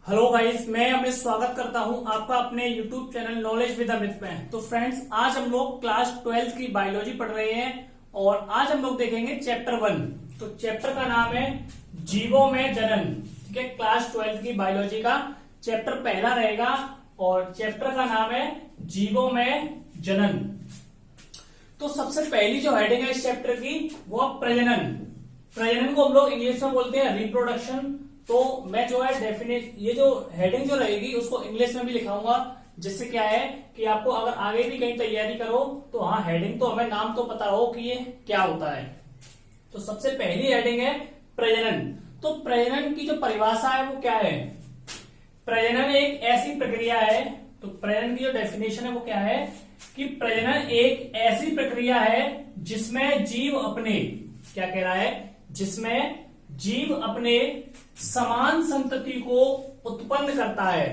Hello guys, मैं अमित स्वागत करता हूं आपका अपने YouTube channel knowledge with Amit में। तो फ्रेंड्स, आज हम लोग क्लास 12 की बायोलॉजी पढ़ रहे हैं और आज हम लोग देखेंगे चैप्टर 1। तो चैप्टर का नाम है जीवों में जनन। ठीक है, क्लास 12 की बायोलॉजी का चैप्टर पहला रहेगा और चैप्टर का नाम है जीवों में जनन। तो सबसे पहली जो हेडिंग है इस चैप्टर की वो प्रजनन। प्रजनन को हम लोग इंग्लिश में बोलते हैं रिप्रोडक्शन। तो मैं जो है ये जो हेडिंग जो रहेगी उसको इंग्लिश में भी लिखाऊंगा, जिससे क्या है कि आपको अगर आगे भी कहीं तैयारी करो तो हाँ, हेडिंग तो हमें नाम तो पता हो कि ये क्या होता है। तो सबसे पहली हेडिंग है प्रजनन। तो प्रजनन की जो परिभाषा है वो क्या है? प्रजनन एक ऐसी प्रक्रिया है। तो प्रजनन की जो डेफिनेशन है वो क्या है कि प्रजनन एक ऐसी प्रक्रिया है जिसमें जीव अपने, क्या कह रहा है, जिसमें जीव अपने समान संतति को उत्पन्न करता है,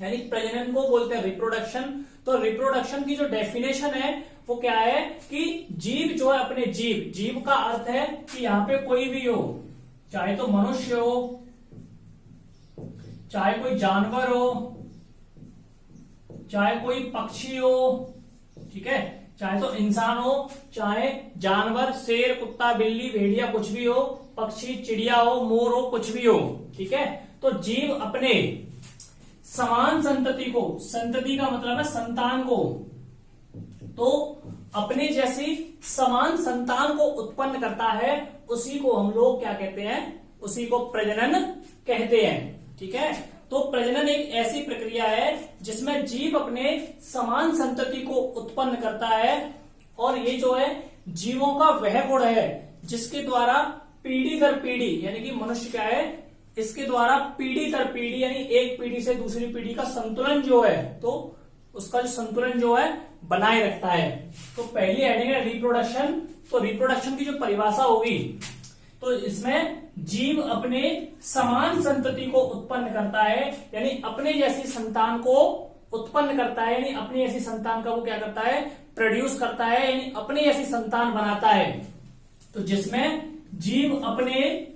यानी प्रजनन को बोलते हैं रिप्रोडक्शन। तो रिप्रोडक्शन की जो डेफिनेशन है वो क्या है कि जीव जो है अपने जीव का अर्थ है कि यहां पे कोई भी हो, चाहे तो मनुष्य हो, चाहे कोई जानवर हो, चाहे कोई पक्षी हो, ठीक है, चाहे तो इंसान हो, चाहे जानवर, शेर, कुत्ता, बिल्ली, भेड़िया, कुछ भी हो, पक्षी, चिड़िया हो, मोर हो, कुछ भी हो, ठीक है। तो जीव अपने समान संतति को, संतति का मतलब है संतान को, तो अपने जैसी समान संतान को उत्पन्न करता है, उसी को हम लोग क्या कहते हैं, उसी को प्रजनन कहते हैं। ठीक है, तो प्रजनन एक ऐसी प्रक्रिया है जिसमें जीव अपने समान संतति को उत्पन्न करता है और ये जो है जीवों का वह गुण है जिसके द्वारा पीढ़ी दर पीढ़ी, यानी कि मनुष्य क्या है, इसके द्वारा पीढ़ी दर पीढ़ी यानी एक पीढ़ी से दूसरी पीढ़ी का संतुलन जो है, तो उसका जो संतुलन जो है बनाए रखता है। तो पहली हेडिंग है रिप्रोडक्शन। तो रिप्रोडक्शन की जो परिभाषा होगी तो इसमें जीव अपने समान संतति को उत्पन्न करता है, यानी अपने जैसी संतान को उत्पन्न करता है, यानी अपनी जैसी संतान का वो क्या करता है, प्रोड्यूस करता है, यानी अपनी जैसी संतान बनाता है। तो जिसमें जीव अपने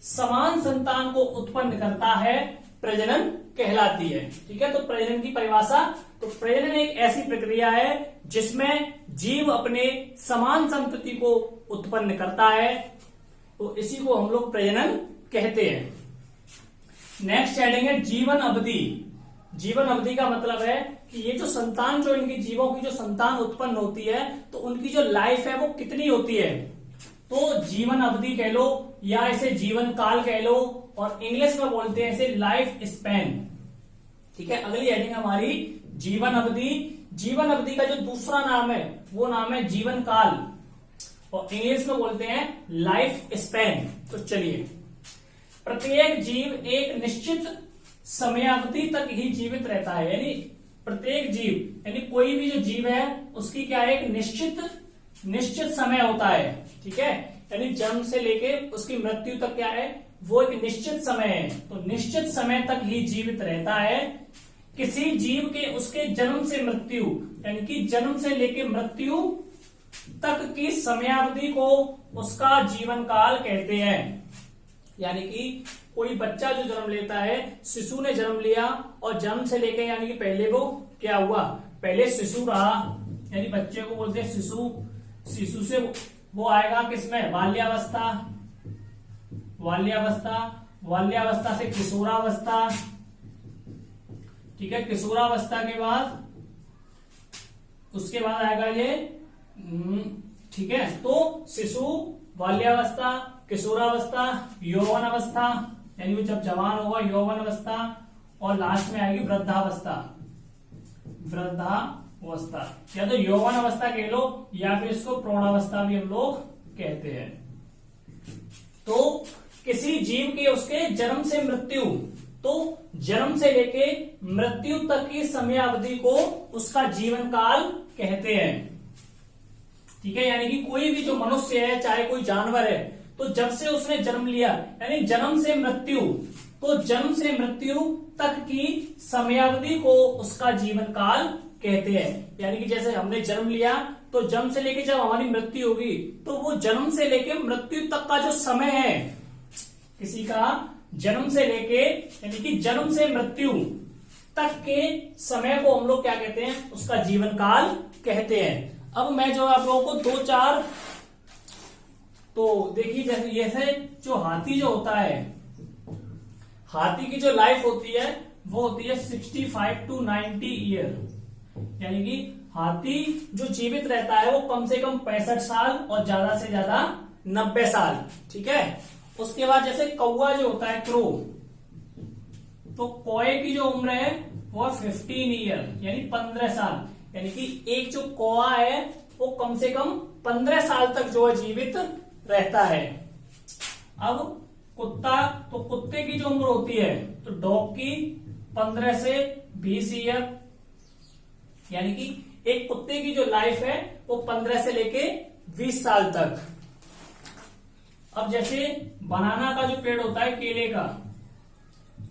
समान संतान को उत्पन्न करता है प्रजनन कहलाती है। ठीक है, तो प्रजनन की परिभाषा, तो प्रजनन एक ऐसी प्रक्रिया है जिसमें जीव अपने समान संतति को उत्पन्न करता है, तो इसी को हम लोग प्रजनन कहते हैं। नेक्स्ट हेडिंग है जीवन अवधि। जीवन अवधि का मतलब है कि ये जो संतान, जो इनकी जीवों की जो संतान उत्पन्न होती है तो उनकी जो लाइफ है वो कितनी होती है। तो जीवन अवधि कह लो या इसे जीवन काल कह लो, और इंग्लिश में बोलते हैं इसे लाइफ स्पैन। ठीक है, अगली हेडिंग हमारी जीवन अवधि। जीवन अवधि का जो दूसरा नाम है वो नाम है जीवन काल, और इंग्लिश में बोलते हैं लाइफ स्पैन। तो चलिए, प्रत्येक जीव एक निश्चित समयावधि तक ही जीवित रहता है, यानी प्रत्येक जीव, यानी कोई भी जो जीव है उसकी क्या है, एक निश्चित समय होता है। ठीक है, यानी जन्म से लेके उसकी मृत्यु तक क्या है, वो एक निश्चित समय है। तो निश्चित समय तक ही जीवित रहता है। किसी जीव के उसके जन्म से मृत्यु, यानी कि जन्म से लेके मृत्यु तक की समयावधि को उसका जीवन काल कहते हैं। यानी कि कोई बच्चा जो जन्म लेता है, शिशु ने जन्म लिया और जन्म से लेके, यानी कि पहले वो क्या हुआ, पहले शिशु रहा, यानी बच्चे को बोलते हैं शिशु। शिशु से वो आएगा किसमें, बाल्यावस्था, बाल्यावस्था से किशोरावस्था। ठीक है, किशोरावस्था के बाद उसके बाद आएगा ये, ठीक है, तो शिशु, बाल्यावस्था, किशोरावस्था, यौवन अवस्था, यानी वो जब जवान होगा यौवन अवस्था, और लास्ट में आएगी वृद्धावस्था। वृद्धावस्था या तो यौवन अवस्था कह लो या फिर इसको प्रौढ़ावस्था भी हम लोग कहते हैं। तो किसी जीव के उसके जन्म से मृत्यु, तो जन्म से लेके मृत्यु तक की समयावधि को उसका जीवन काल कहते हैं। ठीक है, यानी कि कोई भी जो मनुष्य है, चाहे कोई जानवर है, तो जब से उसने जन्म लिया, यानी जन्म से मृत्यु, तो जन्म से मृत्यु तक की समयावधि को उसका जीवन काल कहते हैं। यानी कि जैसे हमने जन्म लिया तो जन्म से लेके जब हमारी मृत्यु होगी, तो वो जन्म से लेके मृत्यु तक का जो समय है किसी का, जन्म से लेके यानी कि जन्म से मृत्यु तक के समय को हम लोग क्या कहते हैं, उसका जीवन काल कहते हैं। अब मैं जो आप लोगों को दो चार, तो देखिए जैसे जो हाथी जो होता है, हाथी की जो लाइफ होती है वो होती है 65 to 90 ईयर, यानी कि हाथी जो जीवित रहता है वो कम से कम 65 साल और ज्यादा से ज्यादा 90 साल। ठीक है। उसके बाद जैसे कौवा जो होता है, क्रो, तो कौए की जो उम्र है वो 15 ईयर यानी 15 साल, यानी कि एक जो कौवा है वो कम से कम 15 साल तक जो है जीवित रहता है। अब कुत्ता, तो कुत्ते की जो उम्र होती है, तो डॉग की 15 से 20 ईयर, यानी कि एक कुत्ते की जो लाइफ है वो 15 से लेके 20 साल तक। अब जैसे बनाना का जो पेड़ होता है, केले का,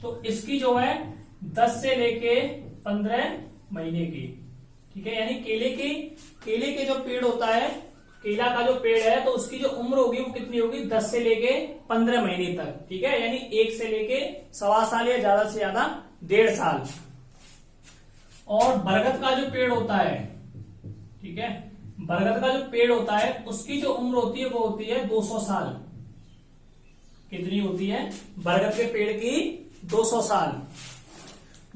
तो इसकी जो है 10 से लेके 15 महीने की। ठीक है। यानी केले के जो पेड़ होता है, केला का जो पेड़ है, तो उसकी जो उम्र होगी वो कितनी होगी, 10 से लेके 15 महीने तक। ठीक है। यानी 1 से लेके 1.25 साल या ज्यादा से ज्यादा 1.5 साल। और बरगद का जो पेड़ होता है, ठीक है, बरगद का जो पेड़ होता है उसकी जो उम्र होती है वो होती है 200 साल। कितनी होती है, बरगद के पेड़ की 200 साल।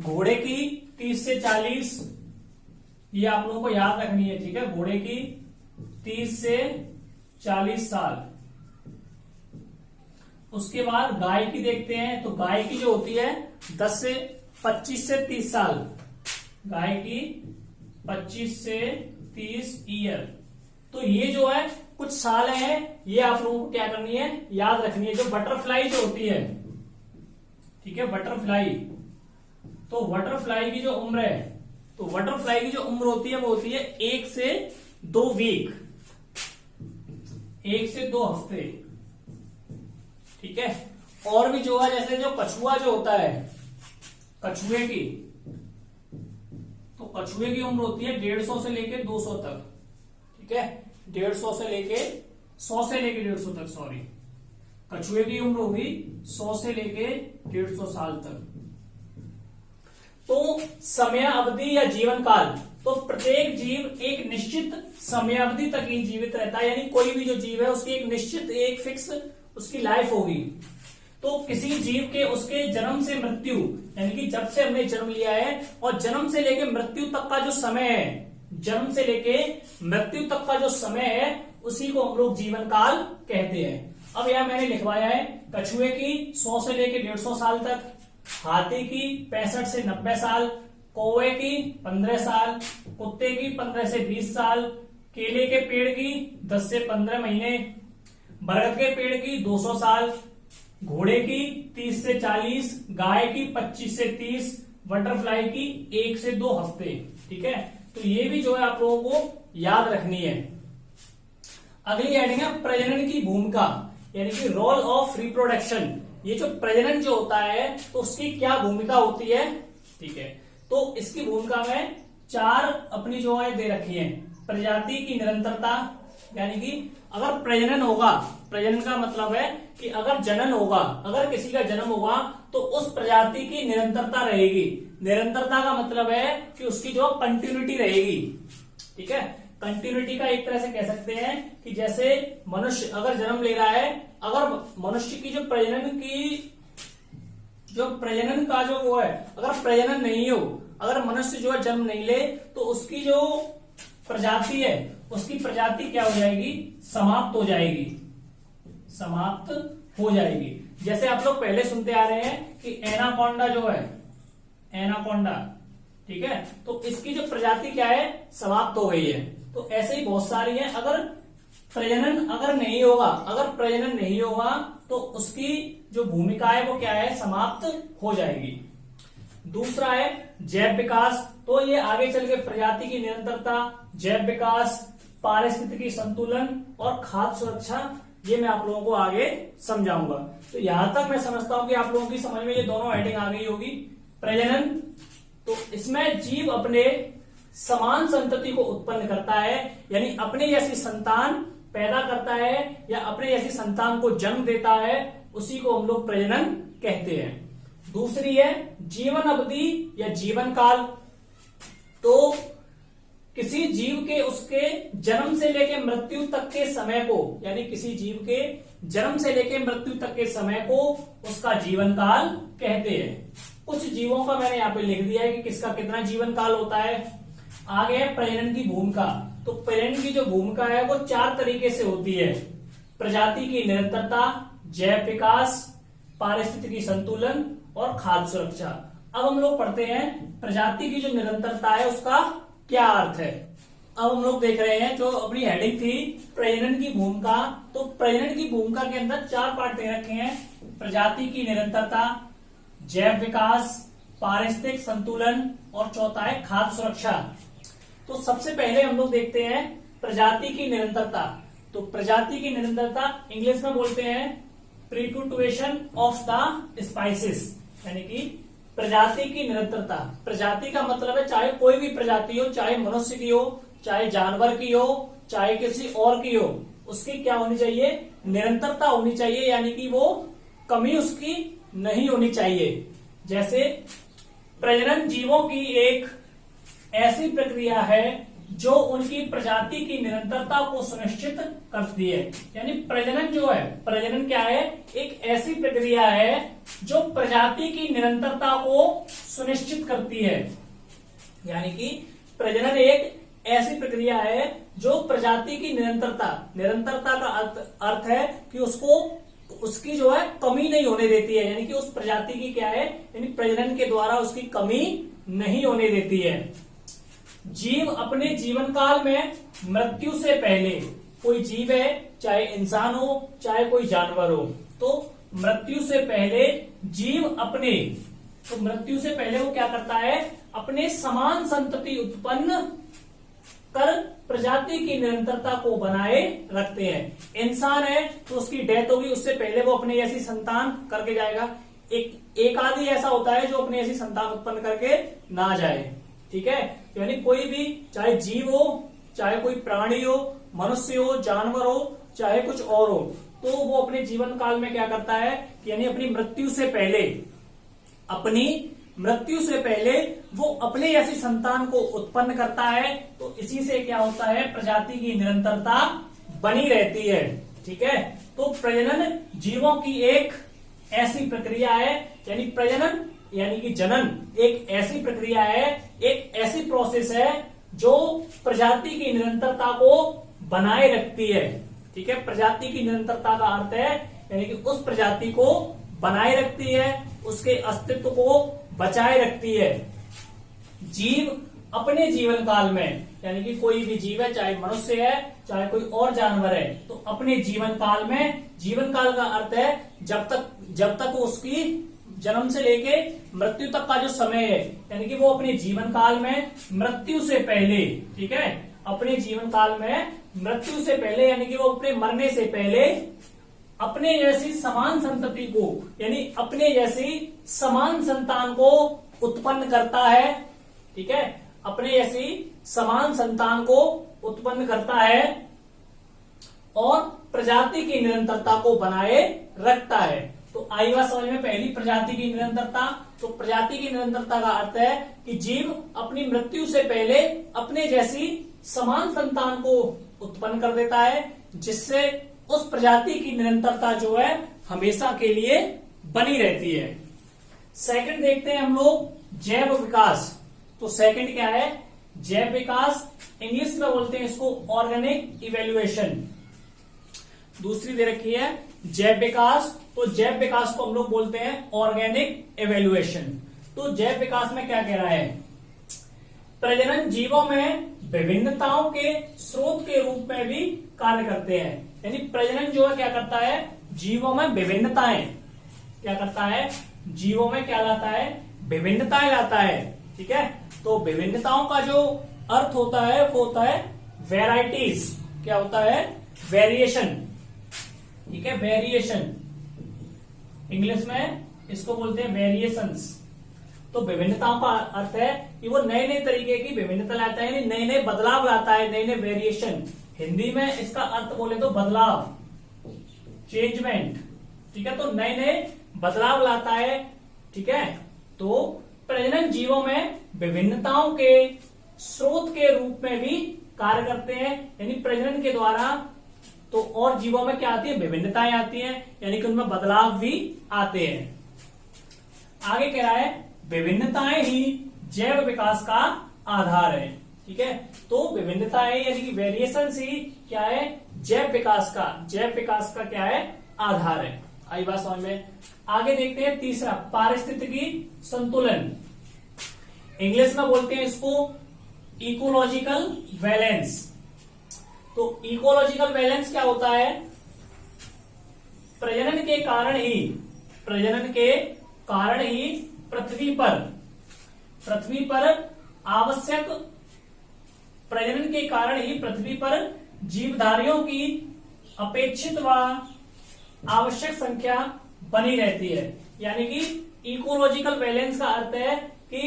घोड़े की 30 से 40, ये आप लोगों को याद रखनी है। ठीक है। घोड़े की 30 से 40 साल। उसके बाद गाय की देखते हैं, तो गाय की जो होती है 25 से 30 साल। गाय की 25 से 30 ईयर। तो ये जो है कुछ साल हैं, ये आप लोगों को क्या करनी है, याद रखनी है। जो बटरफ्लाई जो होती है, ठीक है, बटरफ्लाई, तो बटरफ्लाई की जो उम्र है, तो बटरफ्लाई की जो उम्र होती है वो होती है 1 से 2 वीक, 1 से 2 हफ्ते। ठीक है। और भी जो है, जैसे जो कछुआ जो होता है, कछुए की, तो कछुए की उम्र होती है 150 से लेके 200 तक। ठीक है। 150 से लेके 100 से लेके 150 तक, सॉरी, कछुए की उम्र होगी 100 से लेके 150 साल तक। तो समय अवधि या जीवन काल, तो प्रत्येक जीव एक निश्चित समय अवधि तक ही जीवित रहता है, यानी कोई भी जो जीव है उसकी एक निश्चित, एक फिक्स उसकी लाइफ होगी। तो किसी जीव के उसके जन्म से मृत्यु, यानी कि जब से हमने जन्म लिया है और जन्म से लेके मृत्यु तक का जो समय है, जन्म से लेके मृत्यु तक का जो समय है, उसी को हम लोग जीवन काल कहते हैं। अब यहां मैंने लिखवाया है, कछुए की 100 से लेके 150 साल तक, हाथी की 65 से 90 साल, कौवे की 15 साल, कुत्ते की 15 से 20 साल, केले के पेड़ की 10 से 15 महीने, बरगद के पेड़ की 200 साल, घोड़े की 30 से 40, गाय की 25 से 30, बटरफ्लाई की 1 से 2 हफ्ते। ठीक है। तो ये भी जो है आप लोगों को याद रखनी है। अगली हेडिंग है प्रजनन की भूमिका, यानी कि रोल ऑफ रिप्रोडक्शन। ये जो प्रजनन जो होता है तो उसकी क्या भूमिका होती है। ठीक है। तो इसकी भूमिका में 4 अपनी जो है दे रखी है। प्रजाति की निरंतरता, यानी कि अगर प्रजनन होगा, प्रजनन का मतलब है कि अगर जनन होगा, अगर किसी का जन्म होगा तो उस प्रजाति की निरंतरता रहेगी। निरंतरता का मतलब है कि उसकी जो कंटिन्यूटी रहेगी। ठीक है। कंटिन्यूटी का एक तरह से कह सकते हैं कि जैसे मनुष्य अगर जन्म ले रहा है, अगर मनुष्य की जो प्रजनन का जो वो है, अगर प्रजनन नहीं हो, अगर मनुष्य जो है जन्म नहीं ले, तो उसकी जो प्रजाति है, उसकी प्रजाति क्या हो जाएगी, समाप्त हो जाएगी, समाप्त हो जाएगी। जैसे आप लोग पहले सुनते आ रहे हैं कि एनाकोंडा जो है, एनाकोंडा, ठीक है, तो इसकी जो प्रजाति क्या है, समाप्त हो गई है। तो ऐसे ही बहुत सारी है। अगर प्रजनन अगर नहीं होगा, अगर प्रजनन नहीं होगा तो उसकी जो भूमिका है वो क्या है, समाप्त हो जाएगी। दूसरा है जैव विकास। तो ये आगे चल के प्रजाति की निरंतरता, जैव विकास, पारिस्थितिकी संतुलन और खाद्य सुरक्षा, ये मैं आप लोगों को आगे समझाऊंगा। तो यहां तक मैं समझता हूं कि आप लोगों की समझ में ये दोनों हेडिंग आ गई होगी। प्रजनन, तो इसमें जीव अपने समान संतति को उत्पन्न करता है, यानी अपने जैसी संतान पैदा करता है या अपने जैसी संतान को जन्म देता है उसी को हम लोग प्रजनन कहते हैं। दूसरी है जीवन अवधि या जीवन काल। तो किसी जीव के उसके जन्म से लेकर मृत्यु तक के समय को, यानी किसी जीव के जन्म से लेकर मृत्यु तक के समय को उसका जीवन काल कहते हैं। कुछ जीवों का मैंने यहाँ पे लिख दिया है कि किसका कितना जीवन काल होता है। आगे है प्रजनन की भूमिका। तो प्रजनन की जो भूमिका है वो 4 तरीके से होती है। प्रजाति की निरंतरता, जैव विकास, पारिस्थितिकी संतुलन और खाद्य सुरक्षा। अब हम लोग पढ़ते हैं प्रजाति की जो निरंतरता है उसका क्या अर्थ है। अब हम लोग देख रहे हैं जो अपनी हेडिंग थी प्रजनन की भूमिका। तो प्रजनन की भूमिका के अंदर 4 पार्ट दे रखे हैं। प्रजाति की निरंतरता, जैव विकास, पारिस्थितिक संतुलन और चौथा है खाद्य सुरक्षा। तो सबसे पहले हम लोग देखते हैं प्रजाति की निरंतरता। तो प्रजाति की निरंतरता इंग्लिश में बोलते हैं परपेचुएशन ऑफ द स्पाइसेस, यानी कि प्रजाति की निरंतरता। प्रजाति का मतलब है चाहे कोई भी प्रजाति हो, चाहे मनुष्य की हो, चाहे जानवर की हो, चाहे किसी और की हो, उसकी क्या होनी चाहिए, निरंतरता होनी चाहिए, यानी कि वो कमी उसकी नहीं होनी चाहिए। जैसे प्रजनन जीवों की एक ऐसी प्रक्रिया है जो उनकी प्रजाति की निरंतरता को सुनिश्चित करती है। यानी प्रजनन जो है, प्रजनन क्या है, एक ऐसी प्रक्रिया है जो प्रजाति की निरंतरता को सुनिश्चित करती है। यानी कि प्रजनन एक ऐसी प्रक्रिया है जो प्रजाति की निरंतरता का अर्थ है कि उसकी जो है कमी नहीं होने देती है। यानी कि उस प्रजाति की क्या है, यानी प्रजनन के द्वारा उसकी कमी नहीं होने देती है। जीव अपने जीवन काल में मृत्यु से पहले, कोई जीव है चाहे इंसान हो चाहे कोई जानवर हो, तो मृत्यु से पहले जीव मृत्यु से पहले वो क्या करता है, अपने समान संतति उत्पन्न कर प्रजाति की निरंतरता को बनाए रखते हैं। इंसान है तो उसकी डेथ होगी, उससे पहले वो अपने जैसी संतान करके जाएगा। एक आदि ऐसा होता है जो अपनी ऐसी संतान उत्पन्न करके ना जाए। ठीक है, यानी कोई भी चाहे जीव हो, चाहे कोई प्राणी हो, मनुष्य हो, जानवर हो, चाहे कुछ और हो, तो वो अपने जीवन काल में क्या करता है, यानी अपनी मृत्यु से पहले वो अपने ऐसी संतान को उत्पन्न करता है। तो इसी से क्या होता है, प्रजाति की निरंतरता बनी रहती है। ठीक है, तो प्रजनन जीवों की एक ऐसी प्रक्रिया है, यानी प्रजनन यानी कि जनन एक ऐसी प्रक्रिया है, एक ऐसी प्रोसेस है जो प्रजाति की निरंतरता को बनाए रखती है। ठीक है, प्रजाति की निरंतरता का अर्थ है यानी कि उस प्रजाति को बनाए रखती है, उसके अस्तित्व को बचाए रखती है। जीव अपने जीवन काल में, यानी कि कोई भी जीव है, चाहे मनुष्य है चाहे कोई और जानवर है, तो अपने जीवन काल में, जीवन काल का अर्थ है जब तक उसकी जन्म से लेके मृत्यु तक का जो समय है, यानी कि वो अपने जीवन काल में मृत्यु से पहले, ठीक है, अपने जीवन काल में मृत्यु से पहले, यानी कि वो अपने मरने से पहले अपने जैसी समान संतति को, यानी अपने जैसी समान संतान को उत्पन्न करता है। ठीक है, अपने जैसी समान संतान को उत्पन्न करता है और प्रजाति की निरंतरता को बनाए रखता है। तो आई बात समझ में, पहली प्रजाति की निरंतरता। तो प्रजाति की निरंतरता का अर्थ है कि जीव अपनी मृत्यु से पहले अपने जैसी समान संतान को उत्पन्न कर देता है, जिससे उस प्रजाति की निरंतरता जो है हमेशा के लिए बनी रहती है। सेकंड देखते हैं हम लोग जैव विकास। तो सेकंड क्या है, जैव विकास, इंग्लिश में बोलते हैं इसको ऑर्गेनिक इवेल्युएशन। दूसरी दे रखी है जैव विकास, तो जैव विकास को हम लोग बोलते हैं ऑर्गेनिक इवेल्युएशन। तो जैव विकास में क्या कह रहा है, प्रजनन जीवों में विभिन्नताओं के स्रोत के रूप में भी कार्य करते हैं। यानी प्रजनन जो है क्या करता है, जीवों में विभिन्नताएं क्या करता है, जीवों में क्या लाता है, विभिन्नताएं लाता है। ठीक है, तो विभिन्नताओं का जो अर्थ होता है वो होता है वेराइटीज। क्या होता है, वेरिएशन। ठीक है, वेरिएशन, इंग्लिश में इसको बोलते हैं वेरिएशंस। तो विभिन्नताओं का अर्थ है कि वो नए नए तरीके की विभिन्नता लाता है, नए नए बदलाव लाता है, नए नए वेरिएशन। हिंदी में इसका अर्थ बोले तो बदलाव, चेंजमेंट। ठीक है, तो नए नए बदलाव लाता है। ठीक है, तो प्रजनन जीवों में विभिन्नताओं के स्रोत के रूप में भी कार्य करते हैं, यानी प्रजनन के द्वारा तो और जीवों में क्या आती है, विभिन्नताएं आती हैं, यानी कि उनमें बदलाव भी आते हैं। आगे कह रहा है विभिन्नताएं ही जैव विकास का आधार है। ठीक है, तो विभिन्नताएं यानी कि वेरिएशन ही क्या है, जैव विकास का क्या है, आधार है। आई बात समझ में। आगे देखते हैं तीसरा, पारिस्थितिकी संतुलन। इंग्लिश में बोलते हैं इसको इकोलॉजिकल बैलेंस। तो इकोलॉजिकल बैलेंस क्या होता है, प्रजनन के कारण ही पृथ्वी पर आवश्यक, प्रजनन के कारण ही पृथ्वी पर जीवधारियों की अपेक्षित व आवश्यक संख्या बनी रहती है। यानी कि इकोलॉजिकल बैलेंस का अर्थ है कि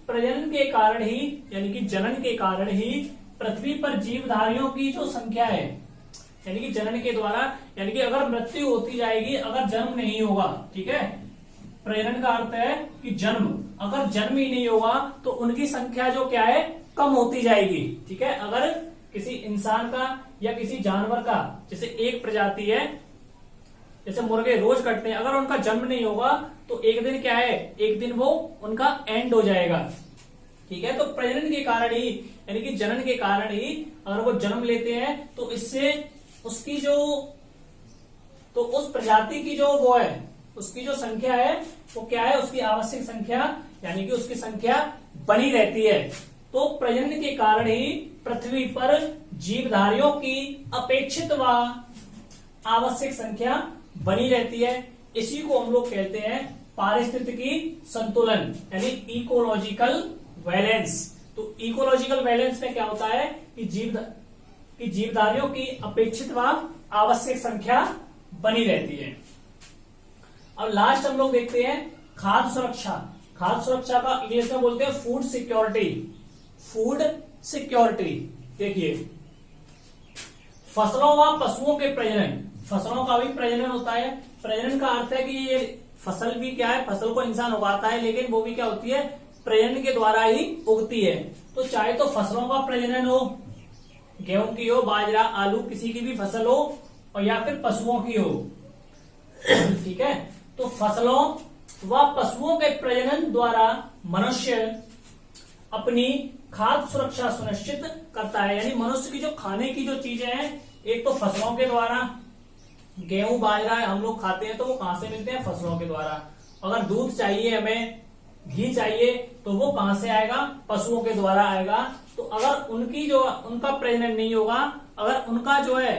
प्रजनन के कारण ही, यानी कि जनन के कारण ही पृथ्वी पर जीवधारियों की जो संख्या है, यानी कि जनन के द्वारा, यानी कि अगर मृत्यु होती जाएगी, अगर जन्म नहीं होगा, ठीक है, प्रजनन का अर्थ है कि जन्म, अगर जन्म ही नहीं होगा तो उनकी संख्या जो क्या है, कम होती जाएगी। ठीक है, अगर किसी इंसान का या किसी जानवर का, जैसे एक प्रजाति है, जैसे मुर्गे रोज कटते हैं, अगर उनका जन्म नहीं होगा तो एक दिन क्या है, एक दिन वो उनका एंड हो जाएगा। ठीक है, तो प्रजनन के कारण ही, यानी कि जनन के कारण ही अगर वो जन्म लेते हैं तो इससे उसकी जो, तो उस प्रजाति की जो वो है, उसकी जो संख्या है वो क्या है, उसकी आवश्यक संख्या, यानी कि उसकी संख्या बनी रहती है। तो प्रजनन के कारण ही पृथ्वी पर जीवधारियों की अपेक्षित व आवश्यक संख्या बनी रहती है। इसी को हम लोग कहते हैं पारिस्थितिकी संतुलन, यानी इकोलॉजिकल बैलेंस। तो इकोलॉजिकल बैलेंस में क्या होता है कि जीवधारियों की अपेक्षित व आवश्यक संख्या बनी रहती है। अब लास्ट हम लोग देखते हैं खाद्य सुरक्षा। खाद्य सुरक्षा का इंग्लिश में बोलते हैं फूड सिक्योरिटी। फूड सिक्योरिटी, देखिए फसलों व पशुओं के प्रजनन, फसलों का भी प्रजनन होता है। प्रजनन का अर्थ है कि ये फसल भी क्या है, फसल को इंसान उगाता है, लेकिन वो भी क्या होती है, प्रजनन के द्वारा ही उगती है। तो चाहे तो फसलों का प्रजनन हो, गेहूं की हो, बाजरा, आलू, किसी की भी फसल हो, और या फिर पशुओं की हो। ठीक है, तो फसलों व पशुओं के प्रजनन द्वारा मनुष्य अपनी खाद्य सुरक्षा सुनिश्चित करता है। यानी मनुष्य की जो खाने की जो चीजें हैं, एक तो फसलों के द्वारा, गेहूं बाजरा हम लोग खाते हैं तो वो कहां से मिलते हैं, फसलों के द्वारा। अगर दूध चाहिए हमें, घी चाहिए, तो वो कहां से आएगा, पशुओं के द्वारा आएगा। तो अगर उनकी जो, उनका प्रजनन नहीं होगा, अगर उनका जो है,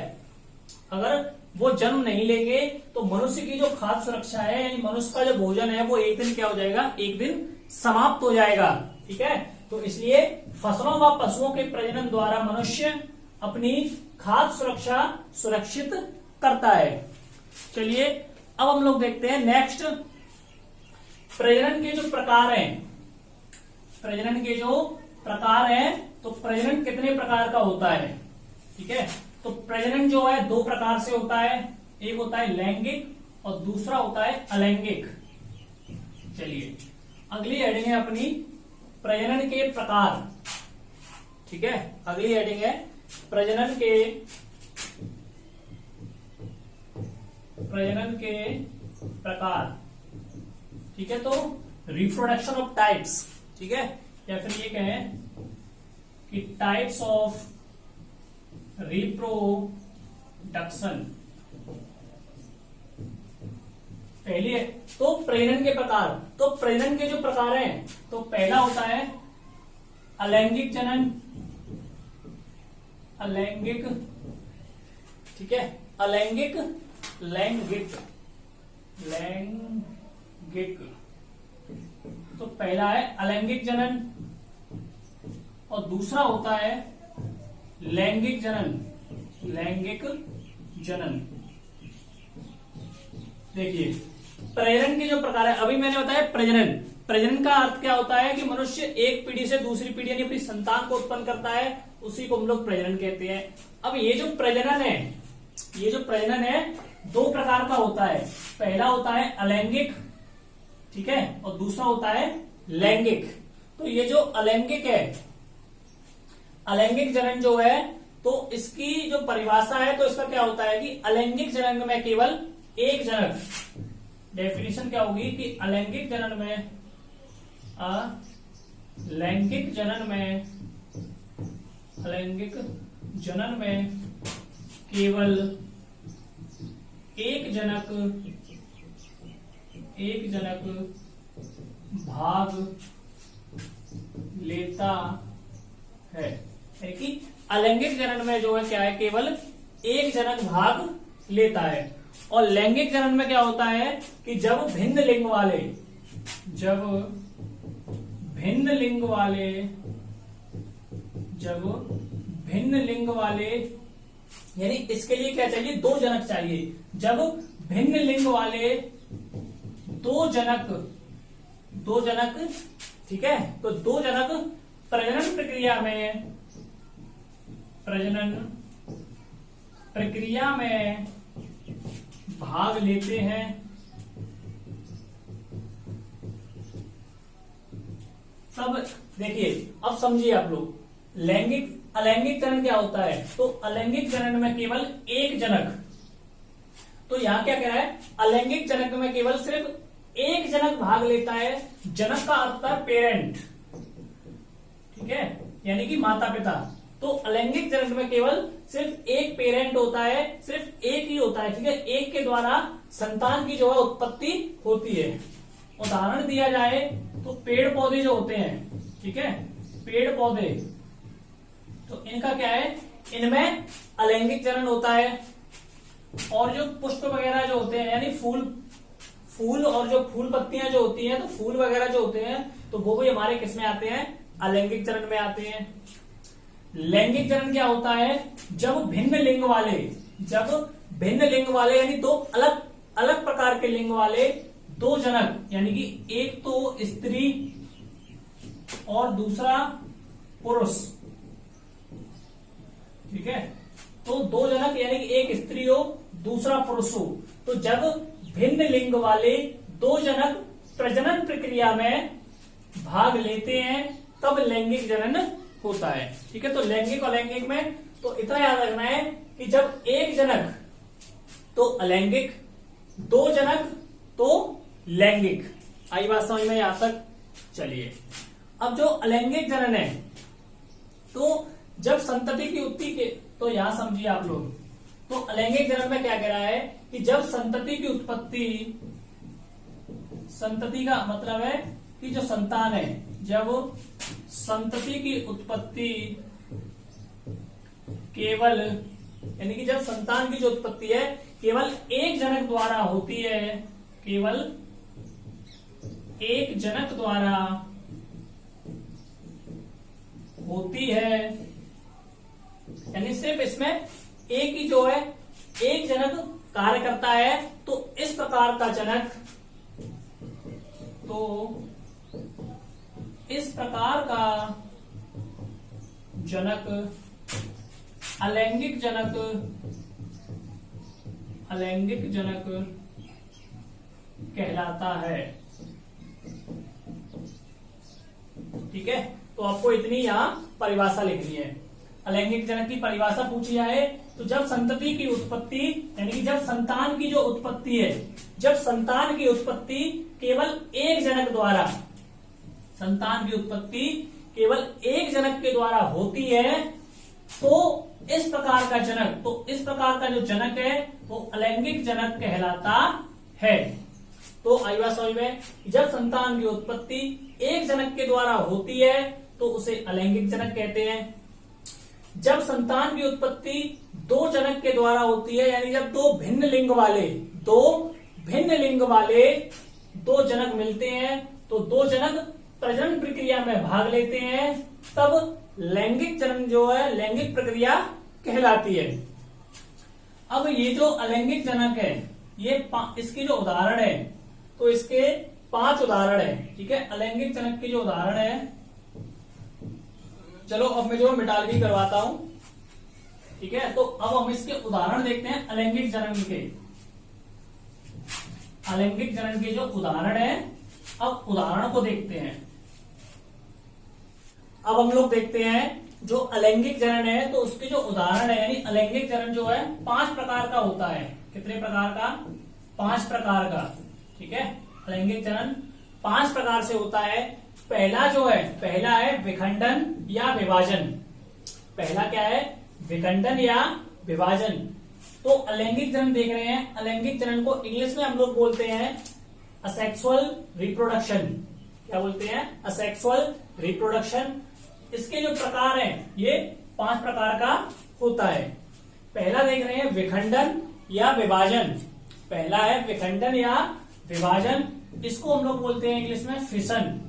अगर वो जन्म नहीं लेंगे, तो मनुष्य की जो खाद्य सुरक्षा है, यानी मनुष्य का जो भोजन है, वो एक दिन क्या हो जाएगा, एक दिन समाप्त हो जाएगा। ठीक है, तो इसलिए फसलों व पशुओं के प्रजनन द्वारा मनुष्य अपनी खाद्य सुरक्षा सुरक्षित करता है। चलिए अब हम लोग देखते हैं नेक्स्ट, प्रजनन के जो प्रकार हैं। प्रजनन के जो प्रकार हैं, तो प्रजनन कितने प्रकार का होता है। ठीक है, तो प्रजनन जो है दो प्रकार से होता है, एक होता है लैंगिक और दूसरा होता है अलैंगिक। चलिए अगली हेडिंग है अपनी प्रजनन के प्रकार। ठीक है, अगली हेडिंग है प्रजनन के प्रकार। ठीक है, तो रिप्रोडक्शन ऑफ टाइप्स, ठीक है, या फिर ये कहें कि टाइप्स ऑफ रिप्रोडक्शन। पहले तो प्रजनन के प्रकार, तो प्रजनन के जो प्रकार हैं, तो पहला होता है अलैंगिक जनन, अलैंगिक, ठीक है, अलैंगिक, लैंगिक, लैंगिक। तो पहला है अलैंगिक जनन और दूसरा होता है लैंगिक जनन, लैंगिक जनन। देखिए प्रजनन के जो प्रकार है, अभी मैंने बताया प्रजनन। प्रजनन का अर्थ क्या होता है कि मनुष्य एक पीढ़ी से दूसरी पीढ़ी यानी अपनी संतान को उत्पन्न करता है, उसी को हम लोग प्रजनन कहते हैं। अब ये जो प्रजनन है, ये जो प्रजनन है, दो प्रकार का होता है। पहला होता है अलैंगिक, ठीक है, और दूसरा होता है लैंगिक। तो ये जो अलैंगिक है, अलैंगिक जनन जो है, तो इसकी जो परिभाषा है, तो इसका क्या होता है कि अलैंगिक जनन में केवल एक जनक, डेफिनेशन क्या होगी कि अलैंगिक जनन में, अलैंगिक जनन में, अलैंगिक जनन में केवल एक जनक भाग लेता है। यानी कि अलैंगिक जनन में जो है क्या है, केवल एक जनक भाग लेता है। और लैंगिक जनन में क्या होता है कि जब भिन्न लिंग वाले, यानी इसके लिए क्या चाहिए, दो जनक चाहिए। जब भिन्न लिंग वाले दो जनक, ठीक है, तो दो जनक प्रजनन प्रक्रिया में भाग लेते हैं, तब देखिए, अब समझिए आप लोग, अलैंगिक जनन क्या होता है। तो अलैंगिक जनन में केवल एक जनक, तो यहां क्या कह रहा है, अलैंगिक जनक में केवल सिर्फ एक जनक भाग लेता है। जनक का अर्थ है पेरेंट, ठीक है, यानी कि माता पिता। तो अलैंगिक जनन में केवल सिर्फ एक पेरेंट होता है, सिर्फ एक ही होता है, ठीक है, एक के द्वारा संतान की जो है उत्पत्ति होती है। उदाहरण दिया जाए तो पेड़ पौधे जो होते हैं, ठीक है, पेड़ पौधे, तो इनका क्या है, इनमें अलैंगिक जनन होता है। और जो पुष्प वगैरह जो होते हैं, यानी फूल और जो फूल पत्तियां जो होती हैं, तो फूल वगैरह जो होते हैं, तो वो भी हमारे किस में आते हैं, अलैंगिक जनन में आते हैं। लैंगिक जनन क्या होता है, जब भिन्न लिंग वाले यानी दो अलग अलग प्रकार के लिंग वाले दो जनक, यानी कि एक तो स्त्री और दूसरा पुरुष, ठीक है, तो दो जनक यानी कि एक स्त्री हो दूसरा पुरुष हो, तो जब भिन्न लिंग वाले दो जनक प्रजनन प्रक्रिया में भाग लेते हैं, तब लैंगिक जनन होता है। ठीक है, तो लैंगिक और लैंगिक में तो इतना याद रखना है कि जब एक जनक तो अलैंगिक, दो जनक तो लैंगिक। आई बात समझ में यहां तक? चलिए, अब जो अलैंगिक जनन है, तो जब संतति की उत्पत्ति के, तो यहां समझिए आप लोग, तो अलैंगिक जनन में क्या कह रहा है कि जब संतति की उत्पत्ति, संतति का मतलब है कि जो संतान है, जब संतति की उत्पत्ति केवल, यानी कि जब संतान की जो उत्पत्ति है केवल एक जनक द्वारा होती है, केवल एक जनक द्वारा होती है, यानी सिर्फ इसमें एक ही जो है एक जनक कार्य करता है, तो इस प्रकार का जनक, तो इस प्रकार का जनक अलैंगिक जनक, अलैंगिक जनक कहलाता है। ठीक है, तो आपको इतनी यहां परिभाषा लिखनी है। अलैंगिक जनक की परिभाषा पूछी जाए तो जब संतति की उत्पत्ति, यानी कि जब संतान की जो उत्पत्ति है, जब संतान की उत्पत्ति केवल एक जनक द्वारा, संतान की उत्पत्ति केवल एक जनक के द्वारा होती है, तो इस प्रकार का जनक, तो इस प्रकार का जो जनक है वो अलैंगिक जनक कहलाता है। तो आई बात समझ में? जब संतान की उत्पत्ति एक जनक के द्वारा होती है तो उसे अलैंगिक जनक कहते हैं। जब संतान की उत्पत्ति दो जनक के द्वारा होती है, यानी जब दो भिन्न लिंग वाले दो जनक मिलते हैं, तो दो जनक प्रजनन प्रक्रिया में भाग लेते हैं, तब लैंगिक जनन जो है, लैंगिक प्रक्रिया कहलाती है। अब ये जो अलैंगिक जनक है, ये इसकी जो उदाहरण है, तो इसके 5 उदाहरण है। ठीक है, अलैंगिक जनक के जो उदाहरण है, चलो अब मैं जो मिटाल भी करवाता हूं। ठीक है, तो अब हम इसके उदाहरण देखते हैं अलैंगिक जनन के। अलैंगिक जनन के जो उदाहरण है, अब उदाहरण को देखते हैं। अब हम लोग देखते हैं जो अलैंगिक जनन है तो उसके जो उदाहरण है, यानी अलैंगिक जनन जो है 5 प्रकार का होता है। कितने प्रकार का? 5 प्रकार का। ठीक है, अलैंगिक जनन 5 प्रकार से होता है। पहला है विखंडन या विभाजन। पहला क्या है? विखंडन या विभाजन। तो अलैंगिक जनन देख रहे हैं, अलैंगिक जनन को इंग्लिश में हम लोग बोलते हैं असेक्सुअल रिप्रोडक्शन। क्या बोलते हैं? Asexual reproduction. इसके जो प्रकार हैं ये 5 प्रकार का होता है। पहला देख रहे हैं विखंडन या विभाजन। पहला है विखंडन या विभाजन। इसको हम लोग बोलते हैं इंग्लिश में फिशन।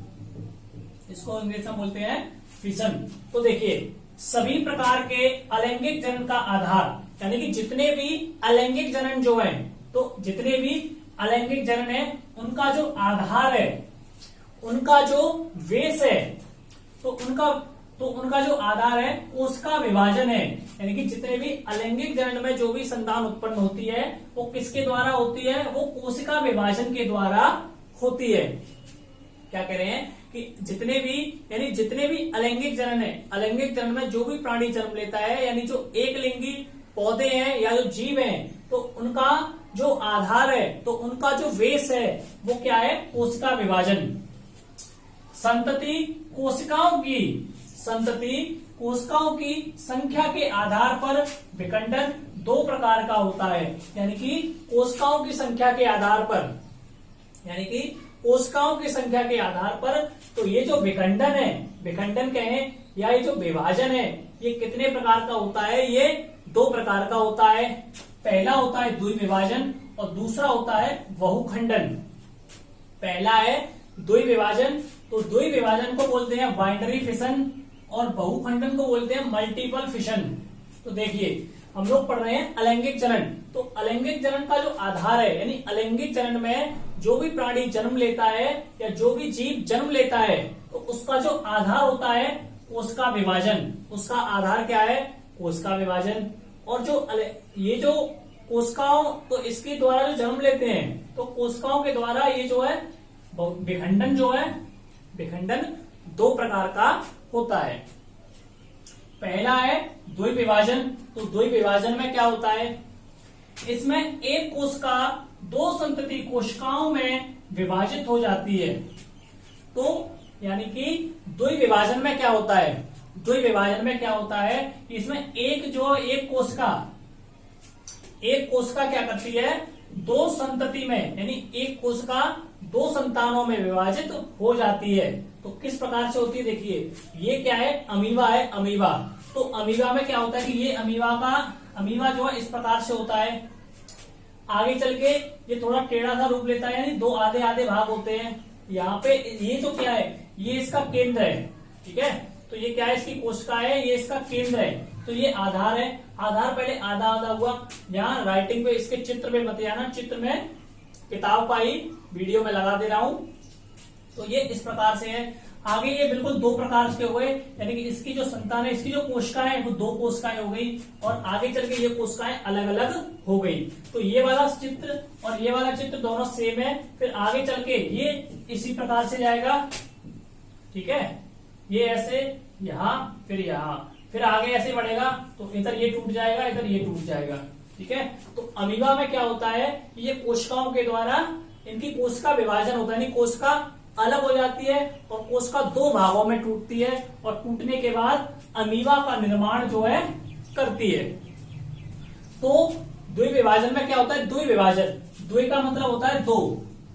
इसको इंग्लिश में बोलते हैं फिशन। तो देखिए, सभी प्रकार के अलैंगिक जनन का आधार, यानी कि जितने भी अलैंगिक जनन जो है, तो जितने भी अलैंगिक जनन है उनका जो आधार है, उनका जो वेस है, तो उनका जो आधार है कोशिका विभाजन है। यानी कि जितने भी अलैंगिक जनन में जो भी संतान उत्पन्न होती है वो किसके द्वारा होती है? वो कोशिका विभाजन के द्वारा होती है। क्या कह रहे हैं कि जितने भी अलैंगिक जनन है, अलैंगिक जनन में जो भी प्राणी जन्म लेता है, यानी जो एक लिंगी पौधे हैं या जो जीव हैं, तो उनका जो आधार है, तो उनका जो वेस है वो क्या है? कोशिका विभाजन। संतति कोशिकाओं की संख्या के आधार पर विखंडन 2 प्रकार का होता है। यानी कि कोशिकाओं की संख्या के आधार पर, तो ये जो विखंडन कहें या ये जो विभाजन है, ये कितने प्रकार का होता है? ये 2 प्रकार का होता है। पहला होता है द्विविभाजन और दूसरा होता है बहुखंडन। पहला है द्विविभाजन, तो द्विविभाजन को बोलते हैं बाइनरी फिशन और बहुखंडन को बोलते हैं मल्टीपल फिशन। तो देखिए, हम लोग पढ़ रहे हैं अलैंगिक जनन। तो अलैंगिक जनन का जो आधार है, यानी अलैंगिक जनन में जो भी प्राणी जन्म लेता है या जो भी जीव जन्म लेता है, तो उसका जो आधार होता है कोशिका विभाजन। उसका आधार क्या है? कोशिका विभाजन। और ये जो कोशिकाओं, तो इसके द्वारा जो जन्म लेते हैं, तो कोशिकाओं के द्वारा ये जो है विखंडन 2 प्रकार का होता है। पहला है द्विविभाजन। तो द्विविभाजन में क्या होता है? इसमें एक कोशिका 2 संतति कोशिकाओं में विभाजित हो जाती है। तो यानी कि द्विविभाजन में क्या होता है? इसमें एक कोशिका क्या करती है? 2 संतति में, यानी एक कोशिका 2 संतानों में विभाजित हो जाती है। तो किस प्रकार से होती है? देखिए, ये क्या है? अमीबा है, अमीबा। तो अमीबा में क्या होता है कि ये अमीबा जो है इस प्रकार से होता है। आगे चल के ये थोड़ा टेढ़ा सा रूप लेता है, यानी 2 आधे आधे भाग होते हैं। यहाँ पे ये जो क्या है? ये इसका केंद्र है। ठीक है, तो ये क्या है? इसकी कोशिका है, ये इसका केंद्र है। तो ये आधार है। आधार पहले आधा आधा हुआ। यहाँ राइटिंग पे, इसके चित्र पे मत आना, चित्र में किताब का ही वीडियो में लगा दे रहा हूं। तो ये इस प्रकार से है। आगे ये बिल्कुल 2 प्रकार के हो गए, यानी कि इसकी जो संतान है, इसकी जो कोशिकाएं है वो 2 कोशिकाएं हो गई, और आगे चल के ये कोशिकाएं अलग अलग हो गई। तो ये वाला चित्र और ये वाला चित्र दोनों सेम है। फिर आगे चल के ये इसी प्रकार से जाएगा। ठीक है, ये ऐसे यहां, फिर आगे ऐसे बढ़ेगा, तो इधर ये टूट जाएगा, इधर ये टूट जाएगा। ठीक है, तो अमीबा में क्या होता है? ये कोशिकाओं के द्वारा इनकी कोशिका विभाजन होता है, यानी कोशिका अलग हो जाती है और कोशिका 2 भागों में टूटती है, और टूटने के बाद अमीबा का निर्माण जो है करती है। तो द्विविभाजन में क्या होता है? द्वि का मतलब होता है 2।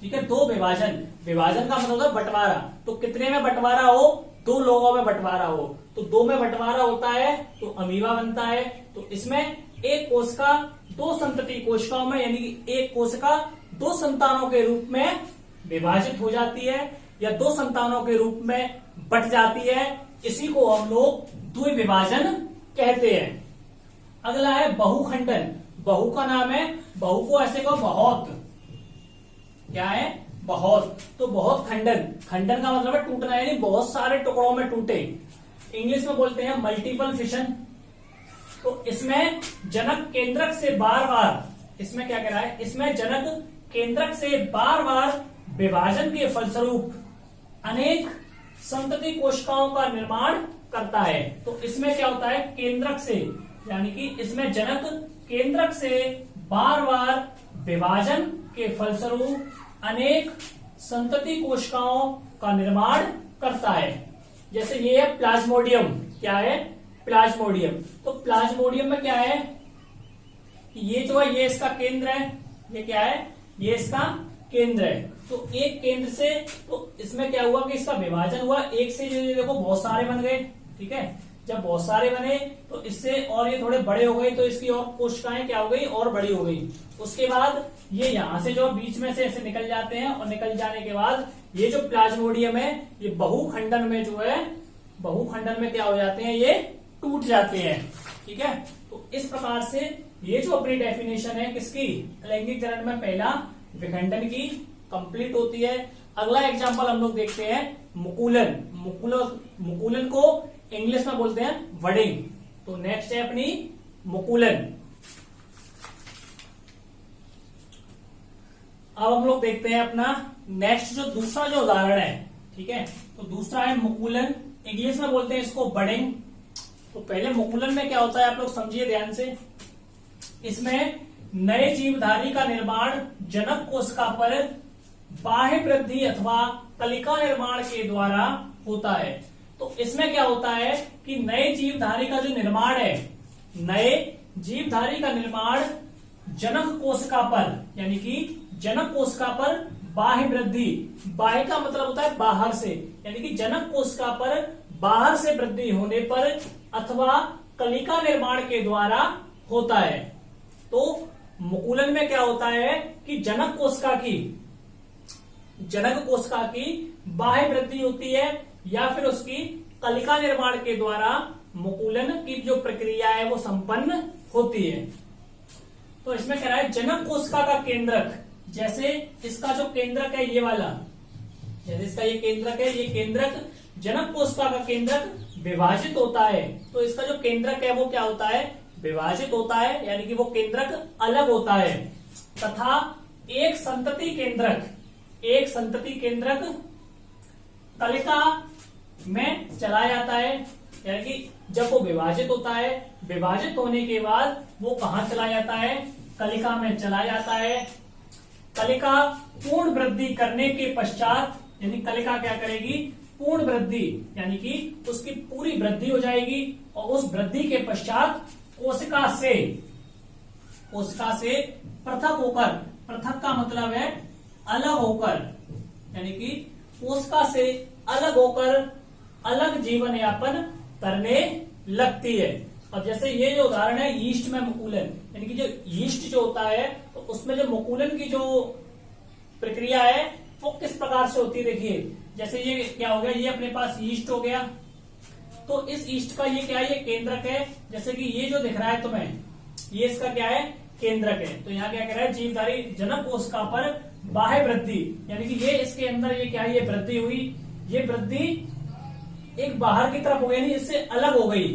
ठीक है, 2 विभाजन का मतलब होता है बंटवारा। तो कितने में बंटवारा हो? 2 लोगों में बंटवारा हो। तो 2 में बंटवारा होता है तो अमीबा बनता है। तो इसमें एक कोशिका 2 संतति कोशिकाओं में, यानी कि एक कोशिका 2 संतानों के रूप में विभाजित हो जाती है या 2 संतानों के रूप में बट जाती है। इसी को हम लोग द्विविभाजन कहते हैं। अगला है बहुखंडन। बहु का नाम है, बहु को ऐसे कहो बहुत। क्या है? बहुत। तो बहुत खंडन का मतलब है टूटना, यानी बहुत सारे टुकड़ों में टूटे। इंग्लिश में बोलते हैं मल्टीपल फिशन। तो इसमें जनक केंद्रक से बार बार, इसमें क्या कह रहा है? इसमें जनक केंद्रक से बार बार विभाजन के फलस्वरूप अनेक संतति कोशिकाओं का निर्माण करता है। तो इसमें क्या होता है, केंद्रक से, यानी कि इसमें जनक केंद्रक से बार बार विभाजन के फलस्वरूप अनेक संतति कोशिकाओं का निर्माण करता है। जैसे ये है प्लाज्मोडियम, क्या है, प्लाज्मोडियम। तो प्लाज्मोडियम में क्या है, ये जो है ये इसका केंद्र है, ये क्या है, ये इसका केंद्र है। तो एक केंद्र से, तो इसमें क्या हुआ कि इसका विभाजन हुआ, एक से जो देखो बहुत सारे बन गए, ठीक है। जब बहुत सारे बने तो इससे और ये थोड़े बड़े हो गए, तो इसकी और कोशिकाएं क्या हो गई, और बड़ी हो गई। उसके बाद ये यहां से जो बीच में से ऐसे निकल जाते हैं, और निकल जाने के बाद ये जो प्लाज्मोडियम है ये बहुखंडन में जो है, बहुखंडन में क्या हो जाते हैं, ये टूट जाते हैं, ठीक है। तो इस प्रकार से ये जो अपनी डेफिनेशन है किसकी, लैंगिक चरण में पहला विखंडन की, कंप्लीट होती है। अगला एग्जांपल हम लोग देखते हैं मुकुलन। मुकुलन को इंग्लिश में बोलते हैं वडिंग। तो नेक्स्ट है अपनी मुकुलन। अब हम लोग देखते हैं अपना नेक्स्ट जो दूसरा जो उदाहरण है, ठीक है। तो दूसरा है मुकुलन, इंग्लिश में बोलते हैं इसको बडिंग। तो पहले मुकुलन में क्या होता है आप लोग समझिए ध्यान से। इसमें नए जीवधारी का निर्माण जनक कोशिका पर बाह्य वृद्धि अथवा कलिका निर्माण के द्वारा होता है। तो इसमें क्या होता है कि नए जीवधारी का जो निर्माण है, नए जीवधारी का निर्माण जनक कोशिका पर, यानी कि जनक कोशिका पर बाह्य वृद्धि, बाह्य का मतलब होता है बाहर से, यानी कि जनक कोशिका पर बाहर से वृद्धि होने पर अथवा कलिका निर्माण के द्वारा होता है। तो मुकुलन में क्या होता है कि जनक कोशिका की बाह्य वृद्धि होती है, या फिर उसकी कलिका निर्माण के द्वारा मुकुलन की जो प्रक्रिया है वो संपन्न होती है। तो इसमें कह रहा है जनक कोशिका का केंद्रक, जैसे इसका जो केंद्रक है ये वाला, जैसे इसका ये केंद्रक है, ये केंद्रक जनक कोशिका का केंद्रक विभाजित होता है। तो इसका जो केंद्रक है वो क्या होता है, विभाजित होता है, यानी कि वो केंद्रक अलग होता है। तथा एक संतति केंद्रक कलिका में चला जाता है, यानी कि जब वो विभाजित होता है, विभाजित होने के बाद वो कहां चला जाता है, कलिका में चला जाता है। कलिका पूर्ण वृद्धि करने के पश्चात, यानी कलिका क्या करेगी, पूर्ण वृद्धि, यानी कि उसकी पूरी वृद्धि हो जाएगी, और उस वृद्धि के पश्चात कोशिका से पृथक होकर, पृथक का मतलब है अलग होकर, यानी कि कोशिका से अलग होकर अलग जीवन यापन करने लगती है। अब जैसे ये जो उदाहरण है यीस्ट में मुकुलन, यानी कि जो यीस्ट जो होता है तो उसमें जो मुकुलन की जो प्रक्रिया है वो किस प्रकार से होती है, देखिए जैसे ये क्या हो गया, ये अपने पास यीस्ट हो गया। तो इस यीस्ट का ये क्या है, ये केंद्रक है। जैसे कि ये जो दिख रहा है तुम्हें, ये इसका क्या है, केंद्रक है। तो यहाँ क्या कह रहा है, जीवधारी जनक कोशिका पर बाह्य वृद्धि, यानी कि ये इसके अंदर ये क्या है, ये वृद्धि हुई, ये वृद्धि एक बाहर की तरफ हो, यानी इससे अलग हो गई।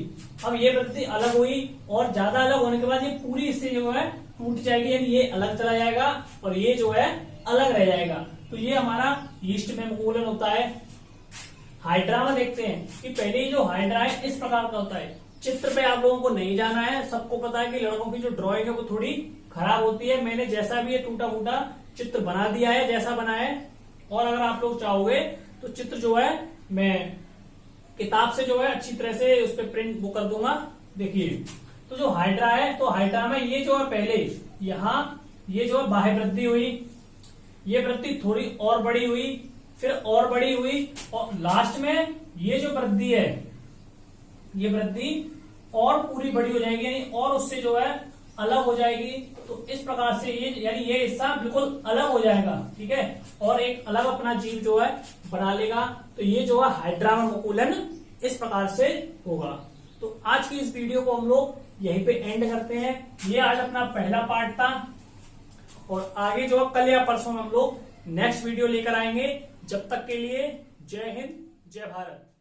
अब ये वृद्धि अलग हुई और ज्यादा अलग होने के बाद ये पूरी इससे जो है टूट जाएगी, यानी ये अलग चला जाएगा और ये जो है अलग रह जाएगा। तो ये हमारा यीस्ट में मुकुलन होता है। हाइड्रा में देखते हैं कि पहले ही जो हाइड्रा है इस प्रकार का होता है। चित्र पे आप लोगों को नहीं जाना है, सबको पता है कि लड़कों की जो ड्राइंग है वो थोड़ी खराब होती है। मैंने जैसा भी ये टूटा फूटा चित्र बना दिया है, जैसा बना है। और अगर आप लोग चाहोगे तो चित्र जो है मैं किताब से जो है अच्छी तरह से उस पर प्रिंट वो कर दूंगा। देखिए, तो जो हाइड्रा है, तो हाइड्रा में ये जो है पहले यहाँ ये जो है बाह्य वृद्धि हुई, ये वृद्धि थोड़ी और बड़ी हुई, फिर और बड़ी हुई, और लास्ट में ये जो वृद्धि है, ये वृद्धि और पूरी बड़ी हो जाएगी, यानी और उससे जो है अलग हो जाएगी। तो इस प्रकार से ये, यानी ये हिस्सा बिल्कुल अलग हो जाएगा, ठीक है, और एक अलग अपना जीव जो है बना लेगा। तो ये जो है हाइड्रा में मुकुलन इस प्रकार से होगा। तो आज की इस वीडियो को हम लोग यहीं पे एंड करते हैं। ये आज अपना पहला पार्ट था, और आगे जो कल या परसों में हम लोग नेक्स्ट वीडियो लेकर आएंगे। जब तक के लिए जय हिंद, जय भारत।